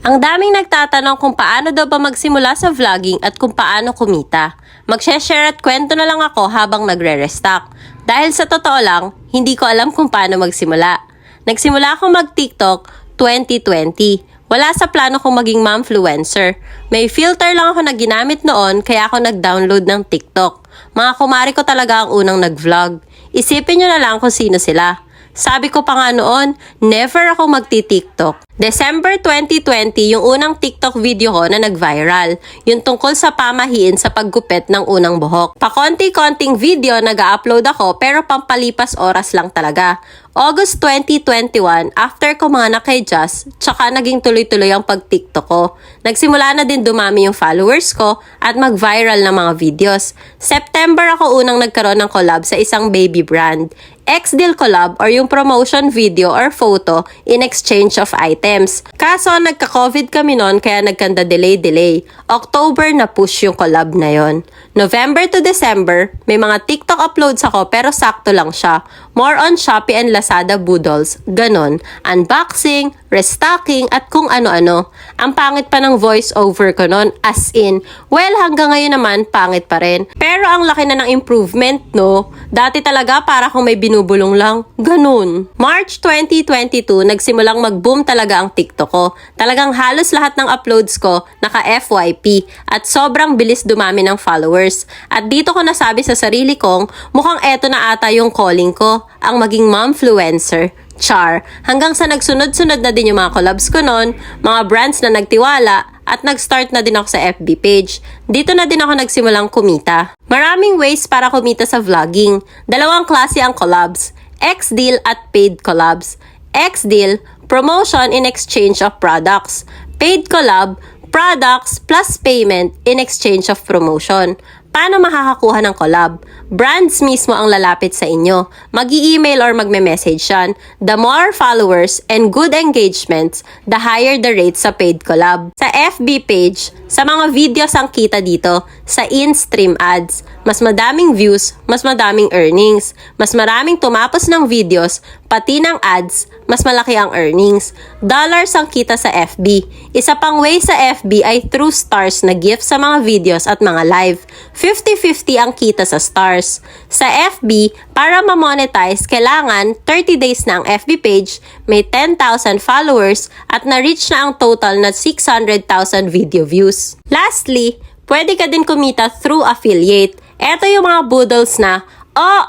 Ang daming nagtatanong kung paano daw ba magsimula sa vlogging at kung paano kumita. Mag-share at kwento na lang ako habang nagre-restock. Dahil sa totoo lang, hindi ko alam kung paano magsimula. Nagsimula ako mag-TikTok 2020. Wala sa plano kong maging momfluencer. May filter lang ako na ginamit noon kaya ako nag-download ng TikTok. Mga kumari ko talaga ang unang nag-vlog. Isipin nyo na lang kung sino sila. Sabi ko pa nga noon, never ako magti-TikTok. December 2020, yung unang TikTok video ko na nag-viral. Yung tungkol sa pamahiin sa paggupit ng unang buhok. Pakonti-konting video nag-upload ako pero pampalipas oras lang talaga. August 2021, after ko mga kay Just, tsaka naging tuloy-tuloy ang pag-TikTok ko. Nagsimula na din dumami yung followers ko at mag-viral ng mga videos. September ako unang nagkaroon ng collab sa isang baby brand. Ex-deal collab or yung promotion video or photo in exchange of items. Kaso nagka-COVID kami noon kaya nagkanda delay. October na push yung collab na yon. November to December, may mga TikTok uploads ako pero sakto lang siya. More on Shopee and Lazada Boodles, ganon. Unboxing, restocking at kung ano-ano. Ang pangit pa ng voice over ko noon, as in, well hanggang ngayon naman pangit pa rin. Pero ang laki na ng improvement, no? Dati talaga para kung may binubulong lang, ganun. March 2022, nagsimulang mag-boom talaga ang TikTok ko. Talagang halos lahat ng uploads ko naka-FYP at sobrang bilis dumami ng followers. At dito ko nasabi sa sarili kong, mukhang eto na ata yung calling ko, ang maging momfluencer. Char. Hanggang sa nagsunod-sunod na din yung mga collabs ko noon, mga brands na nagtiwala, at nag-start na din ako sa FB page. Dito na din ako nagsimulang kumita. Maraming ways para kumita sa vlogging. Dalawang klase ang collabs, X-deal at paid collabs. X-deal, promotion in exchange of products. Paid collab, products plus payment in exchange of promotion. Paano makakakuha ng collab? Brands mismo ang lalapit sa inyo. Mag-i-email or magme-message yan. The more followers and good engagements, the higher the rate sa paid collab. Sa FB page, sa mga videos ang kita dito, sa in-stream ads, mas madaming views, mas madaming earnings. Mas maraming tumapos ng videos, pati ng ads, mas malaki ang earnings. Dollars ang kita sa FB. Isa pang way sa FB ay through stars na gift sa mga videos at mga live. 50-50 ang kita sa stars. Sa FB, para ma-monetize, kailangan 30 days na ang FB page, may 10,000 followers at na-reach na ang total na 600,000 video views. Lastly, pwede ka din kumita through affiliate. Eto yung mga boodles na,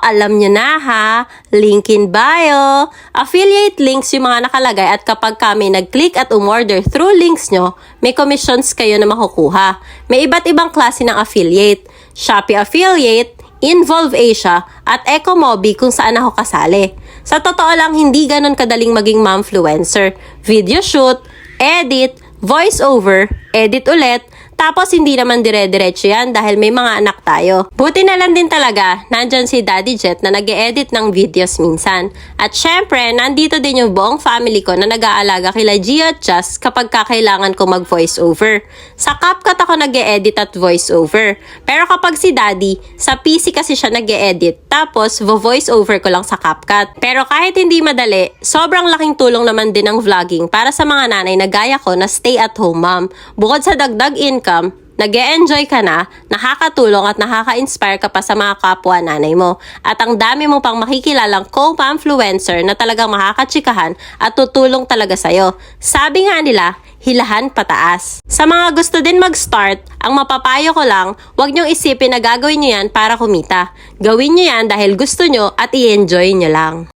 alam nyo na ha, link in bio. Affiliate links yung mga nakalagay at kapag kami nag-click at umorder through links nyo, may commissions kayo na makukuha. May iba't ibang klase ng affiliate. Shopee affiliate, Involve Asia, at Ecomobi kung saan ako kasali. Sa totoo lang, hindi ganun kadaling maging momfluencer. Video shoot, edit, voice over, edit ulit, tapos hindi naman dire-diretso yan dahil may mga anak tayo. Buti na lang din talaga, nandyan si Daddy Jet na nag-e-edit ng videos minsan. At syempre, nandito din yung buong family ko na nag-aalaga kila Gio at Just kapag kakailangan ko mag-voice over. Sa CapCut ako nag-e-edit at voice over. Pero kapag si Daddy, sa PC kasi siya nag-e-edit, tapos vo-voice over ko lang sa CapCut. Pero kahit hindi madali, sobrang laking tulong naman din ng vlogging para sa mga nanay na gaya ko na stay-at-home mom. Bukod sa dagdag income, nag-e-enjoy ka na, nakakatulong at nakaka-inspire ka pa sa mga kapwa nanay mo. At ang dami mo pang makikilalang co-momfluencer na talagang makakatsikahan at tutulong talaga sa'yo. Sabi nga nila, hilahan pataas. Sa mga gusto din mag-start, ang mapapayo ko lang, huwag niyong isipin na gagawin niyo yan para kumita. Gawin niyo yan dahil gusto niyo at i-enjoy niyo lang.